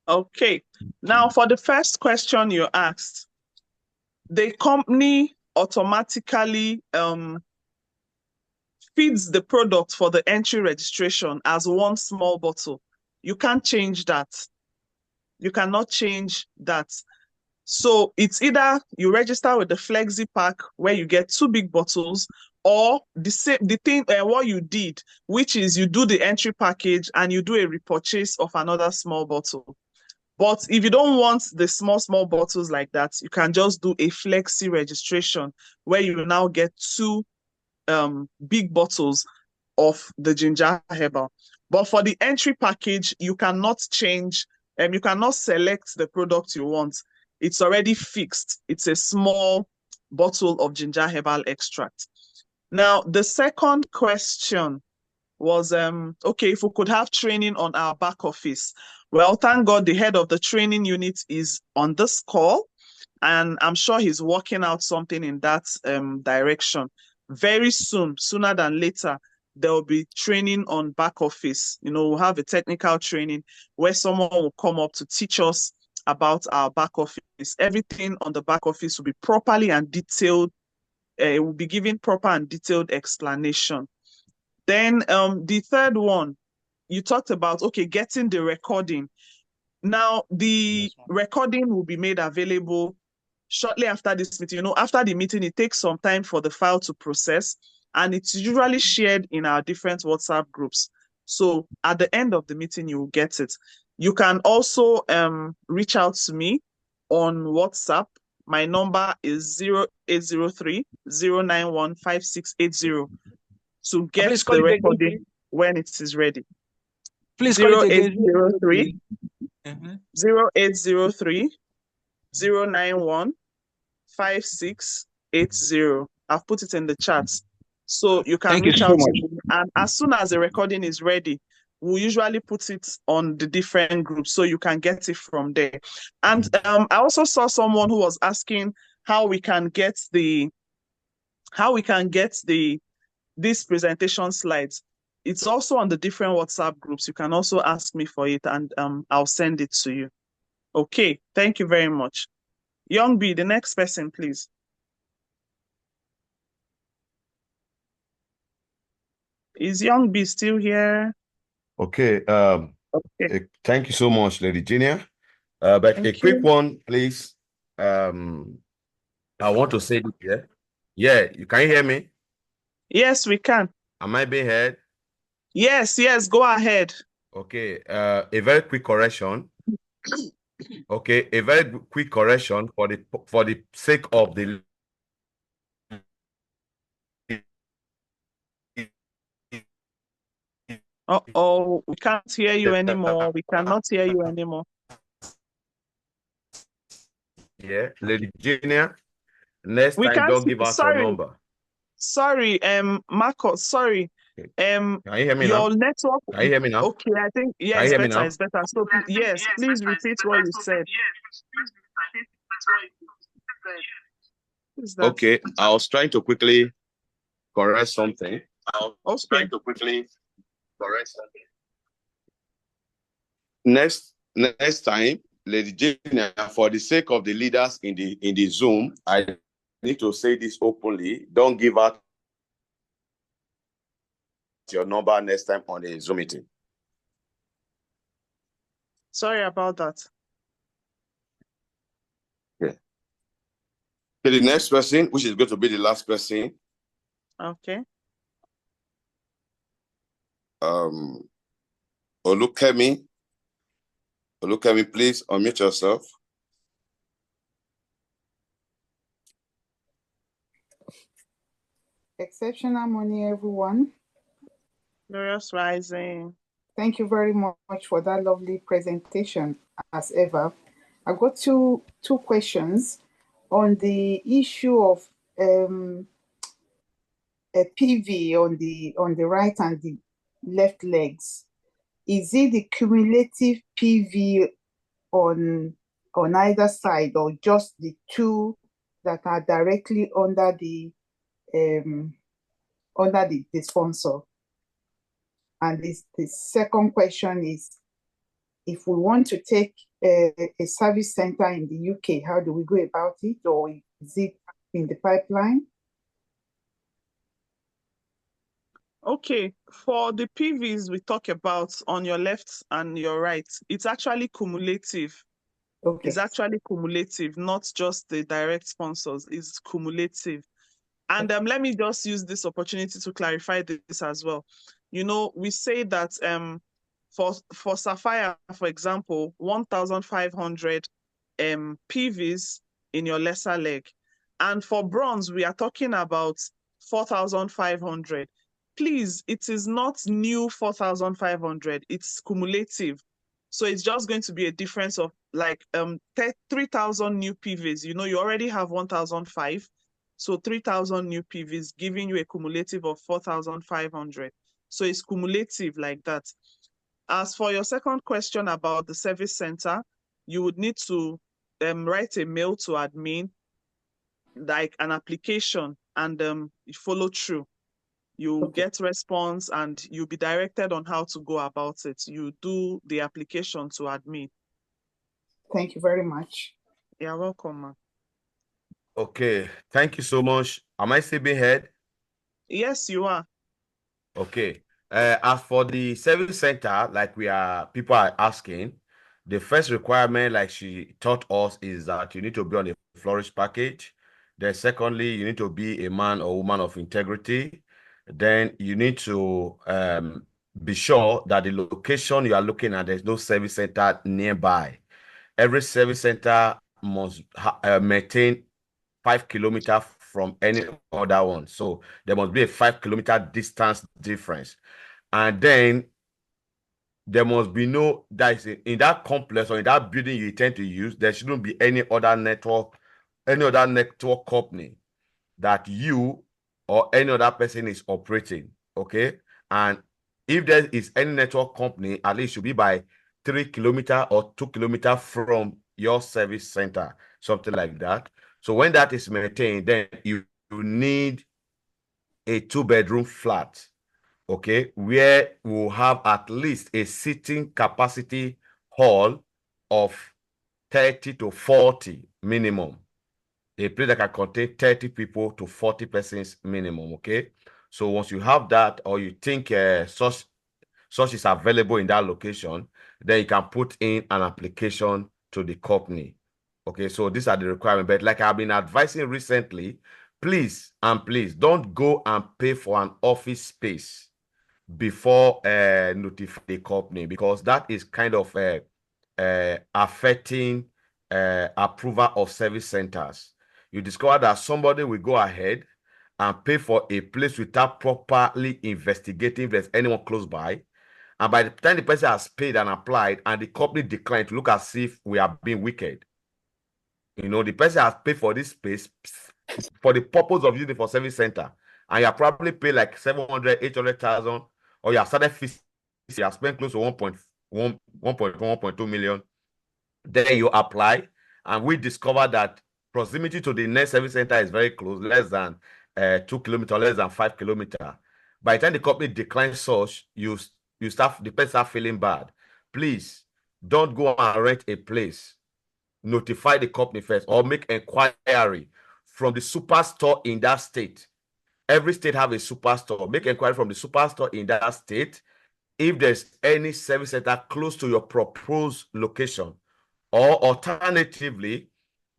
Okay. Now, for the first question you asked, the company automatically feeds the product for the entry registration as one small bottle. You can't change that. You cannot change that. So it's either you register with the Flexi Pack where you get 2 big bottles, or what you did, which is you do the entry package and you do a repurchase of another small bottle. But if you don't want the small bottles like that, you can just do a Flexi registration where you now get 2 big bottles of the Jinja Herbal. But for the entry package, you cannot change, you cannot select the product you want. It's already fixed. It's a small bottle of Jinja Herbal extract. Now, the second question was, okay, if we could have training on our back office. Well, thank God the head of the training unit is on this call, and I'm sure he's working out something in that direction. Very soon, sooner than later, there will be training on back office. You know, we'll have a technical training where someone will come up to teach us about our back office. Everything on the back office will be properly and detailed. It will be given proper and detailed explanation. Then the third one, you talked about, okay, getting the recording. Now, the recording will be made available shortly after this meeting. You know, after the meeting, it takes some time for the file to process, and it's usually shared in our different WhatsApp groups. So at the end of the meeting, you will get it. You can also reach out to me, on WhatsApp. My number is 0803 091 5680 to get Please call the it again, recording please. when it is ready. Please call it again. 0803 Mhm. 0803 091 5680. I've put it in the chat. So you can Thank you reach so out to much. me. And as soon as the recording is ready, we usually put it on the different groups so you can get it from there. And I also saw someone who was asking how we can get these presentation slides. It's also on the different WhatsApp groups. You can also ask me for it and I'll send it to you. Okay, thank you very much. Young B, the next person, please. Is Young B still here? Okay. Okay. Thank you so much, Lady Jinja. But Thank a quick you. one, please. I want to say this here. Yeah, you can you hear me? Yes, we can. Am I being heard? Yes, go ahead. Okay. A very quick correction. Okay, a very quick correction for the sake of the Uh-oh, we can't hear you anymore. We cannot hear you anymore. yeah, Lady Jinja. Next We time, can't, don't give out your sorry, number. Marcos, sorry. Okay. Can you hear me now? Your network, Can you hear me now? okay, I think, yeah, Can you it's hear me better, now? it's better. So, yes, please repeat what you said. What is that? Okay, I was trying to quickly correct something. Okay. Next time, Lady Jane, for the sake of the leaders in the Zoom, I need to say this openly. Don't give out your number next time on the Zoom meeting. Sorry about that. Okay. The next person, which is going to be the last person. Okay. Olukemi, please unmute yourself. Exceptional morning, everyone. Glorious rising. Thank you very much for that lovely presentation, as ever. I've got two questions on the issue of a PV on the right and the left legs. Is it the cumulative PV on either side, or just the two that are directly under the sponsor? And the second question is, if we want to take a service center in the UK, how do we go about it, or is it in the pipeline? Okay, for the PVs we talk about on your left and your right, it's actually cumulative. Okay. It's actually cumulative, not just the direct sponsors, it's cumulative. And let me just use this opportunity to clarify this as well. You know, we say that for Sapphire, for example, 1,500 PVs in your lesser leg. And for bronze, we are talking about 4,500. Please, it is not new 4,500, it's cumulative. So it's just going to be a difference of like 3,000 new PVs. You know, you already have 1,005. So 3,000 new PVs giving you a cumulative of 4,500. So it's cumulative like that. As for your second question about the service center, you would need to write a mail to admin, like an application, and you follow through. You get response and you'll be directed on how to go about it. You do the application to admin. Thank you very much. You're welcome, ma'am. Okay, thank you so much. Am I still being heard? Yes, you are. Okay. As for the service center, like people are asking, the first requirement, like she taught us, is that you need to be on a flourish package. Then secondly, you need to be a man or woman of integrity. Then you need to be sure that the location you are looking at, there's no service center nearby. Every service center must maintain 5 kilometers from any other one. So there must be a 5 kilometer distance difference. And then there must be no, that is in that complex or in that building you intend to use, there shouldn't be any other network company that you or any other person is operating. Okay. And if there is any network company, at least should be by 3 kilometers or 2 kilometers from your service center, something like that. So when that is maintained, then you need a 2-bedroom flat, okay, where we'll have at least a sitting capacity hall of 30 to 40 minimum. A place that can contain 30 people to 40 persons minimum, okay? So once you have that, or you think such is available in that location, then you can put in an application to the company. Okay, so these are the requirements. But like I've been advising recently, please don't go and pay for an office space before notify the company, because that is kind of affecting approval of service centers. You discover that somebody will go ahead and pay for a place without properly investigating if there's anyone close by. And by the time the person has paid and applied and the company declined, to look as if we are being wicked. You know, the person has paid for this space for the purpose of using it for service center. And you have probably paid like 700, 800,000, or you have started fees, you have spent close to 1.2 million. Then you apply, and we discover that proximity to the next service center is very close, less than 2 kilometers, less than 5 kilometers. By the time the company declines such, the person start feeling bad. Please don't go and rent a place. Notify the company first, or make inquiry from the superstore in that state. Every state have a superstore. Make inquiry from the superstore in that state if there's any service center close to your proposed location. Or alternatively,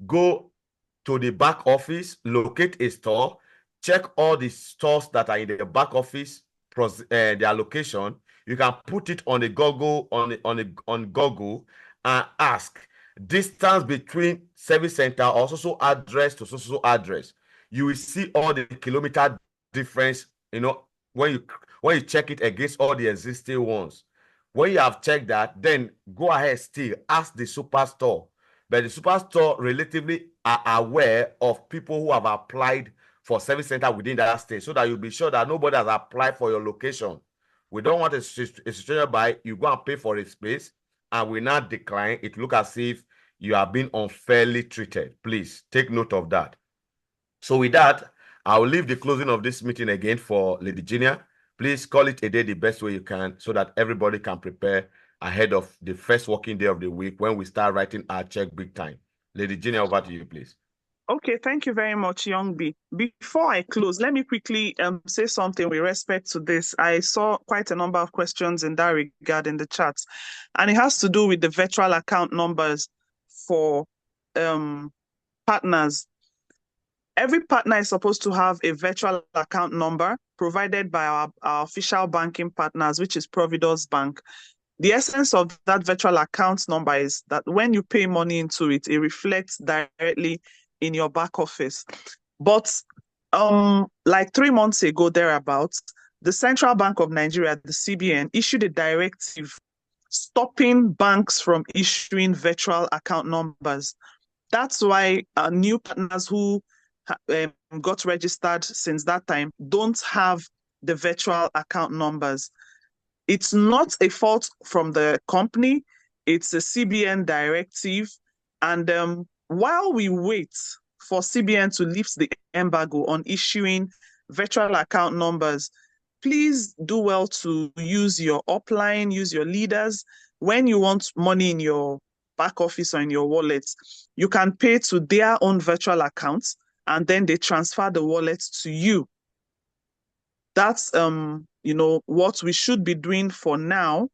go to the back office, locate a store, check all the stores that are in the back office, their location. You can put it on the Google, on Google, and ask distance between service center or social address to social address. You will see all the kilometer difference, you know, when you check it against all the existing ones. When you have checked that, then go ahead, still ask the superstore. But the superstore relatively are aware of people who have applied for service center within that state, so that you'll be sure that nobody has applied for your location. We don't want a situation by you go and pay for a space and we not decline. It look as if you are being unfairly treated. Please take note of that. So with that, I'll leave the closing of this meeting again for Lady Jinja. Please call it a day the best way you can, so that everybody can prepare ahead of the first working day of the week when we start writing our check big time. Lady Jinja, over to you, please. Okay, thank you very much, Young B. Before I close, let me quickly say something with respect to this. I saw quite a number of questions in that regard in the chat, and it has to do with the virtual account numbers for partners. Every partner is supposed to have a virtual account number provided by our official banking partners, which is Providus Bank. The essence of that virtual account number is that when you pay money into it, it reflects directly in your back office. But like 3 months ago, thereabouts, the Central Bank of Nigeria, the CBN, issued a directive stopping banks from issuing virtual account numbers. That's why new partners who got registered since that time don't have the virtual account numbers. It's not a fault from the company. It's a CBN directive. And while we wait for CBN to lift the embargo on issuing virtual account numbers, please do well to use your upline, use your leaders. When you want money in your back office or in your wallets, you can pay to their own virtual accounts, and then they transfer the wallet to you. That's what we should be doing for now.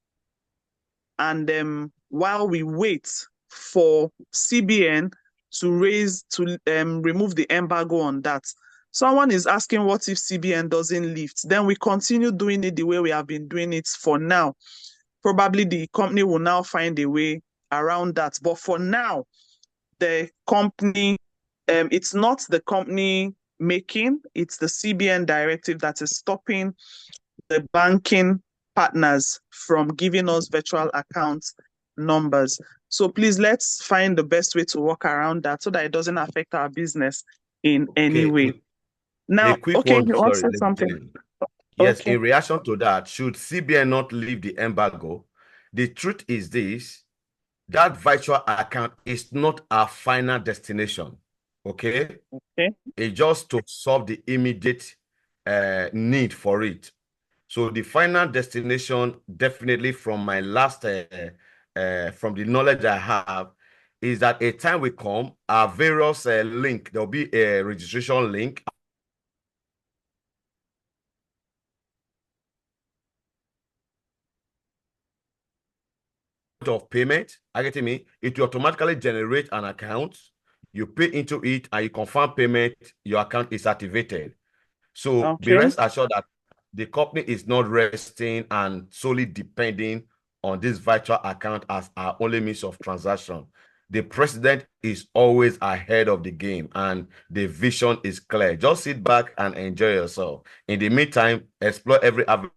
And while we wait for CBN to remove the embargo on that. Someone is asking, what if CBN doesn't lift? Then we continue doing it the way we have been doing it for now. Probably the company will now find a way around that. But for now, the company, it's not the company making, it's the CBN directive that is stopping the banking partners from giving us virtual account numbers. So please, let's find the best way to work around that so that it doesn't affect our business in any way. Now, a quick okay, one, you want to sorry, say something? Yes, Okay. in reaction to that, should CBN not leave the embargo? The truth is this, that virtual account is not our final destination, okay? Okay. It's just to solve the immediate need for it. So the final destination, definitely from my last, from the knowledge I have, is that a time will come, our various link, there'll be a registration link of payment, are you getting me? It will automatically generate an account. You pay into it and you confirm payment, your account is activated. So be Okay. rest assured that the company is not resting and solely depending on this virtual account as our only means of transaction. The president is always ahead of the game and the vision is clear. Just sit back and enjoy yourself. In the meantime, explore every avenue.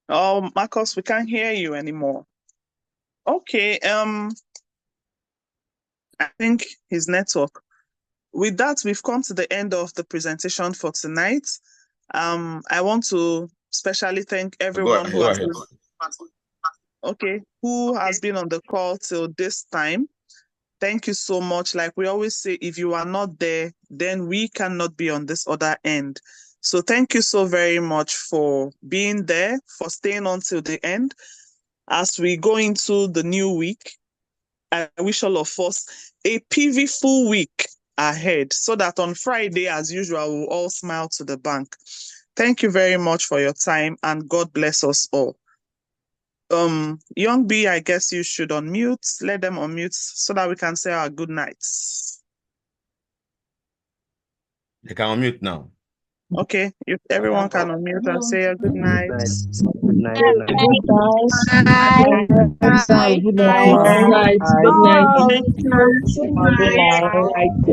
Oh, Marcus, we can't hear you anymore. Okay, I think his network. With that, we've come to the end of the presentation for tonight. I want to specially thank everyone who has been on the call till this time. Thank you so much. Like we always say, if you are not there, then we cannot be on this other end. So thank you so very much for being there, for staying on till the end. As we go into the new week, I wish all of us a PV full week ahead so that on Friday, as usual, we'll all smile to the bank. Thank you very much for your time and God bless us all. Young B, I guess you should unmute. Let them unmute so that we can say our good nights. They can unmute now. Okay, if everyone can unmute and say a good night. Good night. Good night. Good night. Good night. Good night. Good night. Good night.